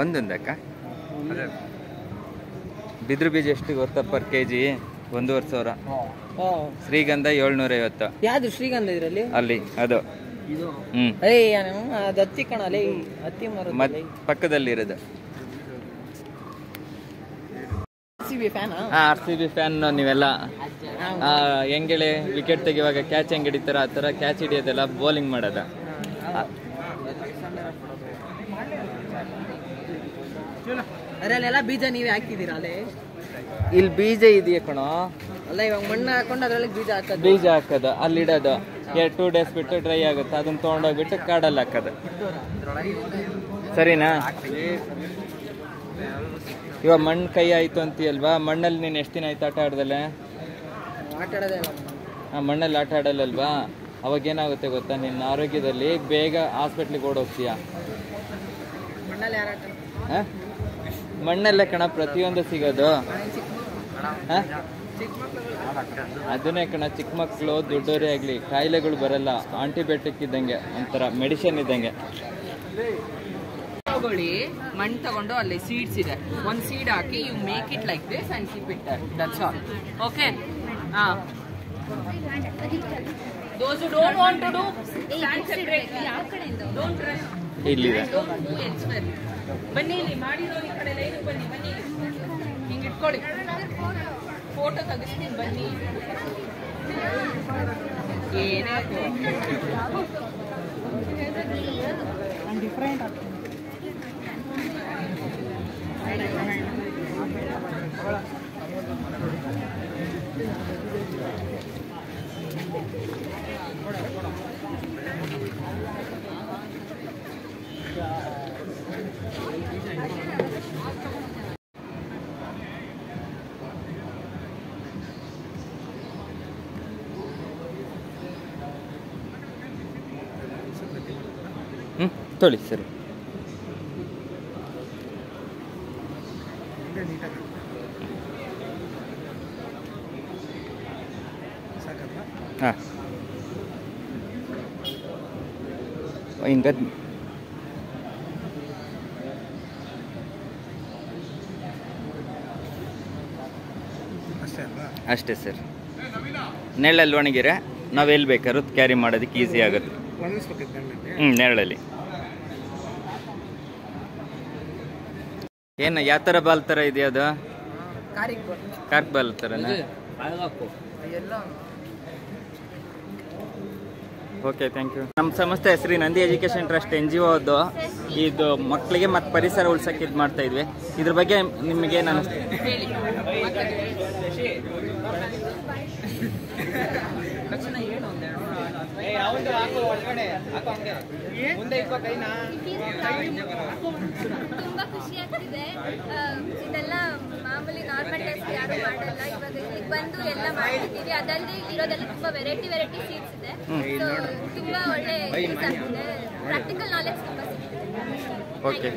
ಒಂದೊಂದಕ್ಕ ಬಿದ್ರ ಬೀಜ ಎಷ್ಟು ಗೊತ್ತಾ ಪರ್ ಕೆಜಿ? 1,500. ಶ್ರೀಗಂಧ 750. ಯಾವ್ದು ಶ್ರೀಗಂಧ ಇದ್ರಲ್ಲಿ? ಅಲ್ಲಿ ಅದು ಅದು ಹತ್ತಿ ಕಣಲ್ಲಿ ಹತ್ತಿ ಮರ ಪಕ್ಕದಲ್ಲಿರೋದು. RCB ಫ್ಯಾನ್ ನೀವೆಲ್ಲ ಹೆಂಗೆಳೆ ವಿಕೆಟ್ ತೆಗೆಯುವಾಗ ಕ್ಯಾಚ್ ಹೆಂಗ್ ಹಿಡಿತಾರ ಆ ತರ ಕ್ಯಾಚ್ ಹಿಡಿಯೋದೆಲ್ಲ ಬೌಲಿಂಗ್ ಮಾಡೋದ. ಅದ್ರಲ್ಲೆಲ್ಲ ಬೀಜ ನೀವೇ ಹಾಕಿದೀರ ಅಲ್ಲೇ? ಇಲ್ಲಿ ಬೀಜ ಇದೆಯಾ ಕಣೋ? ಅಲ್ಲ ಇವಾಗ ಮಣ್ಣು ಹಾಕೊಂಡು ಅದ್ರಲ್ಲಿ ಬೀಜ ಹಾಕೋದು ಅಲ್ಲಿ ಇಡೋದು. 2 ಡೇಸ್ ಬಿಟ್ಟು ಡ್ರೈ ಆಗುತ್ತೆ, ಅದನ್ನ ತೊಗೊಂಡೋಗ್ಬಿಟ್ಟು ಕಾಡಲ್ಲಿ ಹಾಕೋದು. ಸರಿನಾ? ಇವಾಗ ಮಣ್ಣು ಕೈ ಆಯ್ತು ಅಂತೀಯಲ್ವಾ, ಮಣ್ಣಲ್ಲಿ ನೀನು ಎಷ್ಟು ದಿನ ಆಯ್ತು ಆಟ ಆಡ್ದಲ್ಲ? ಮಣ್ಣಲ್ಲಿ ಆಟ ಆಡಲ್ಲಲ್ವಾ? ಅವಾಗ ಏನಾಗುತ್ತೆ ಗೊತ್ತಾ, ನಿನ್ನ ಆರೋಗ್ಯದಲ್ಲಿ ಬೇಗ ಹಾಸ್ಪಿಟ್ಲಿಗೆ ಓಡೋಗ್ತೀಯ. ಮಣ್ಣಲ್ಲೇ ಕಣ ಪ್ರತಿಯೊಂದು ಸಿಗೋದು. ಅದನ್ನೇ ಕಣ, ಚಿಕ್ಕ ಮಕ್ಕಳು ದೊಡ್ಡವರೇ ಆಗಲಿ ಕಾಯಿಲೆಗಳು ಬರಲ್ಲ. ಆಂಟಿಬಯೋಟಿಕ್ ಇದ್ದಂಗೆ, ಒಂಥರ ಮೆಡಿಸಿನ್ ಇದ್ದಂಗೆ. ತಗೊಳ್ಳಿ, ಮಣ್ಣು ತಗೊಂಡು ಅಲ್ಲಿ ಸೀಡ್ಸ್ ಇದೆ, ಒಂದು ಸೀಡ್ ಹಾಕಿ you make it like this and keep it that's all. Okay. Those who don't want to do stand separately, don't rush. ಇಲ್ಲಿದೆ. ಬನ್ನಿ, ಇಲ್ಲಿ ಮಾಡಿರೋ ಈ ಕಡೆ ಲೈನ್ ಬನ್ನಿ, ಬನ್ನಿ ಹಿಂಗೆ ಇಟ್ಕೊಳ್ಳಿ, ಫೋಟೋ ತೆಗಿಸ್ತೀನಿ ಬನ್ನಿ. ಏನೇ ಡಿಫ್ರೆಂಟ್ ಆಗ್ತದೆ. ತೊಳಿ ಸರಿ. ಹಾಂ ಹಿಂಗ ಅಷ್ಟೇ ಸರ್. ನೆರಳಲ್ಲಿ ಒಣಗಿರೆ ನಾವು ಎಲ್ಲಿ ಬೇಕಾದ್ರೂ ಕ್ಯಾರಿ ಮಾಡೋದಕ್ಕೆ ಈಸಿ ಆಗುತ್ತೆ. ನೆರಳಲ್ಲಿ ಏನು ಯಾವ ಥರ ಬಾಲ್ ಥರ ಇದೆಯಾ ಅದು? ಕಾರ್ಕ್ ಬಾಲ್ ಥರನಾ? Okay, thank you. ನಮ್ಮ ಸಂಸ್ಥೆ Shri Nandi education trust NGO ಅದು. ಇದು ಮಕ್ಕಳಿಗೆ ಮತ್ತು ಪರಿಸರ ಉಳ್ಸಕ್ಕೆ ಇದು ಮಾಡ್ತಾ ಇದ್ವಿ. ಇದ್ರ ಬಗ್ಗೆ ನಿಮಗೇನು ಅನ್ನಿಸ್ತು? ತುಂಬಾ ಖುಷಿ ಆಗ್ತಿದೆ. ಇದೆಲ್ಲ ಮಾಮೂಲಿ ನಾರ್ಮಲ್ ಟೆಸ್ಟ್ ಯಾರು ಮಾಡಲ್ಲ. ಇವಾಗ ಇಲ್ಲಿಗೆ ಬಂದು ಎಲ್ಲ ಮಾಡ್ತಿದ್ದೀವಿ. ಅದಲ್ಲದೆ ಇರೋದೆಲ್ಲ ತುಂಬಾ ವೆರೈಟಿ ಸೀಡ್ಸ್ ಇದೆ. ಸೊ ತುಂಬಾ ಒಳ್ಳೆ ಯೂಸ್ ಆಗ್ತಿದೆ. ಪ್ರಾಕ್ಟಿಕಲ್ ನಾಲೆಜ್ ತುಂಬಾ ಸಿಗ್ತಿದೆ. ಓಕೆ.